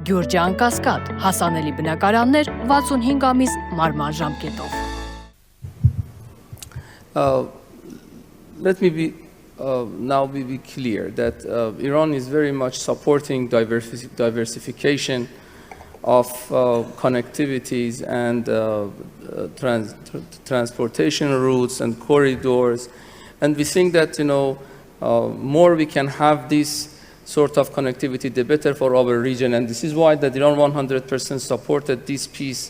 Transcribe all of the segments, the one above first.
Գյուրջան կասկադ, հասանելի բնակարաններ 65 ամիս մարման ժամկետով։ Let me now be clear that Iran is very much supporting diversification of connectivities and transportation routes and corridors, and we think that more we can have this sort of connectivity, the better for our region, and this is why that Iran 100% supported this peace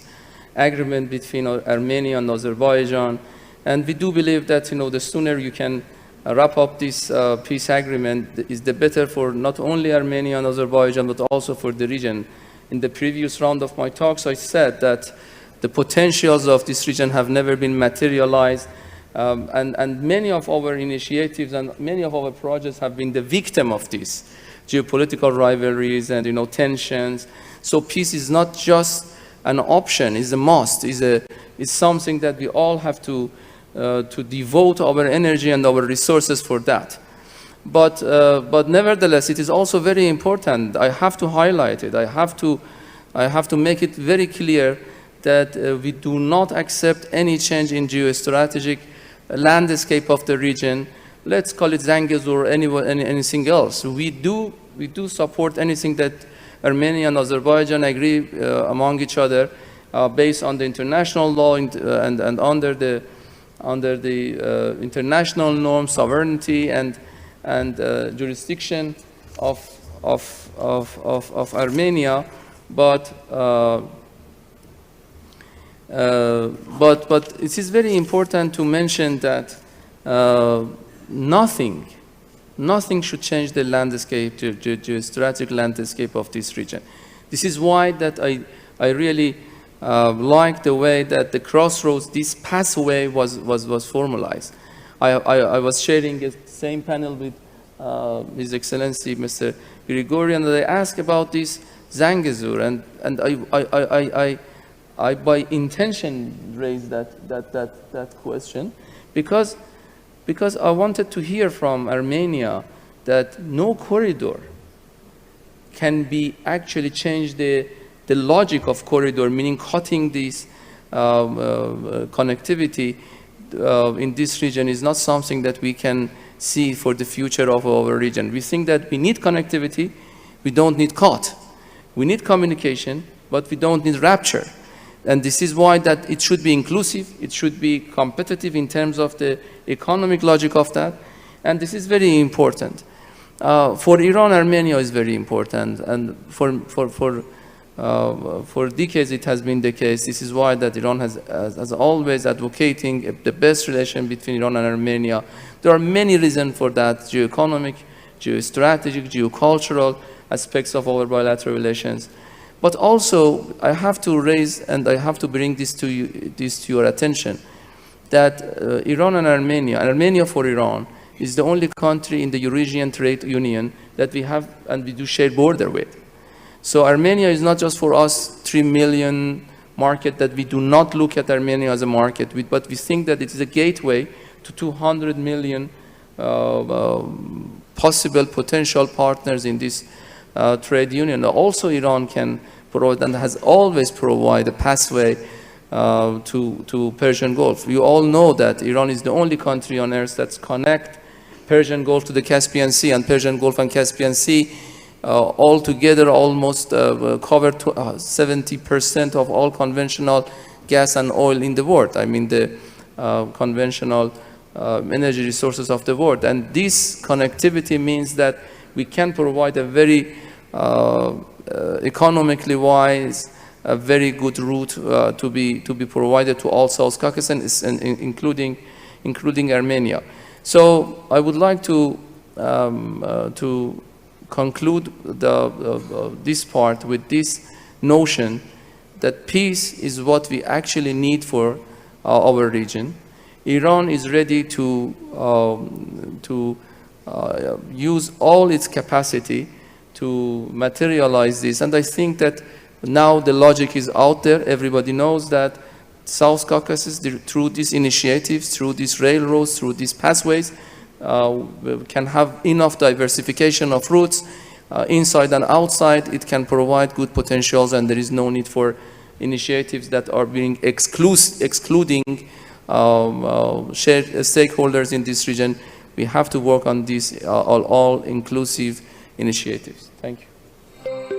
agreement between Armenia and Azerbaijan, and we do believe that the sooner you can wrap up this peace agreement is the better for not only Armenia and Azerbaijan but also for the region. In the previous round of my talks, I said that the potentials of this region have never been materialized, and many of our initiatives and many of our projects have been the victim of these geopolitical rivalries and tensions. So peace is not just an option; it's a must. It's something that we all have to devote our energy and our resources for that. But nevertheless, it is also very important. I have to highlight it. I have to make it very clear that we do not accept any change in geostrategic landscape of the region. Let's call it Zangezur or anything else. We do support anything that Armenia and Azerbaijan agree among each other based on the international law and under the international norm, sovereignty and jurisdiction of Armenia, but it is very important to mention that nothing should change the landscape, the geostrategic landscape of this region. This is why that I really like the way that the crossroads, this pathway was formalized. I was sharing the same panel with His Excellency Mr. Grigorian, and I asked about this Zangezur, and I by intention raised that question because I wanted to hear from Armenia that no corridor can be actually change the logic of corridor, meaning cutting this connectivity in this region is not something that we can see for the future of our region. We think that we need connectivity, we don't need cut. We need communication, but we don't need rupture. And this is why that it should be inclusive, it should be competitive in terms of the economic logic of that, and this is very important. For Iran, Armenia is very important, and for decades it has been the case. This is why that Iran has always advocating the best relation between Iran and Armenia. There are many reasons for that: geoeconomic, geostrategic, geocultural aspects of our bilateral relations. But also, I have to raise and I have to bring this to your attention, that Iran and Armenia for Iran is the only country in the Eurasian Trade Union that we have and we do share border with. So Armenia is not just for us 3 million market that we do not look at Armenia as a market, but we think that it is a gateway to 200 million possible potential partners in this trade union. Also Iran can provide and has always provided a pathway to Persian Gulf. You all know that Iran is the only country on earth that's connect Persian Gulf to the Caspian Sea, and Persian Gulf and Caspian Sea altogether almost cover 70% of all conventional gas and oil in the world. I mean the conventional energy resources of the world. And this connectivity means that we can provide a very economically wise, a very good route to be provided to all South Caucasus, and including Armenia. So I would like to conclude this part with this notion that peace is what we actually need for our region. Iran is ready to use all its capacity to materialize this, and I think that now the logic is out there. Everybody knows that South Caucasus, through these initiatives, through these railroads, through these pathways, can have enough diversification of routes. inside and outside. It can provide good potentials, and there is no need for initiatives that are being excluding shared stakeholders in this region. We have to work on these all-inclusive initiatives. Thank you.